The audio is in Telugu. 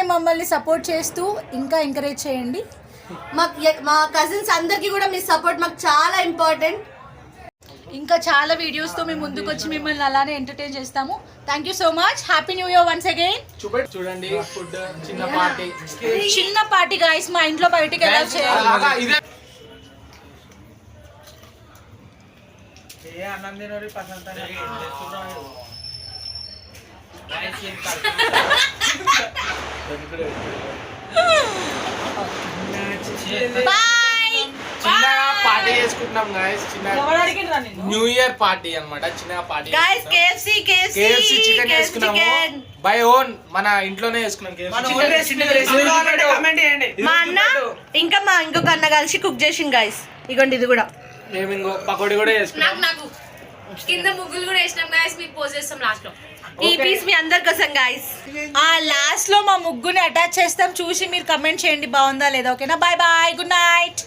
ఇలానే మమ్మల్ని సపోర్ట్ చేస్తూ ఇంకా ఎంకరేజ్ చేయండి. మా కజిన్స్ అందరికీ కూడా మీ సపోర్ట్ మాకు చాలా ఇంపార్టెంట్. ఇంకా చాలా వీడియోస్తో మేము ముందుకు వచ్చి మిమ్మల్ని అలానే ఎంటర్టైన్ చేస్తాము. Thank you so much. Happy new year once again. చూడండి ఫుడ్ చిన్న పార్టీ గైస్, మా ఇంట్లో బయటికి ఎలా చేయాలి. చిన్నగా పార్టీ చేసుకుంటున్నాం గైస్. చిన్న న్యూ ఇయర్ పార్టీ అన్నమాట. చిన్నగా పార్టీ గైస్ KFC చికెన్ చేసుకున్నాము. బై ఓన్ మన ఇంట్లోనే చేసుకున్నాం. మా అన్న ఇంకా మా ఇంకొక అన్న కలిసి కుక్ చేసింది గైస్. ఇగోండి ఇది కూడా. మేము ఇంకో పకోడీ కూడా చేసుకున్నాం. నాకు కింద ముగ్గులు కూడా వేసినాం గైస్. మీకు పోజ్ చేస్తాం లాస్ట్ లో. ఈ పీస్ మీ అందరి కోసం గైస్. లాస్ట్ లో మా ముగ్గుని అటాచ్ చేస్తాం, చూసి మీరు కమెంట్ చేయండి బాగుందా లేదా. ఓకేనా? Bye bye, good night.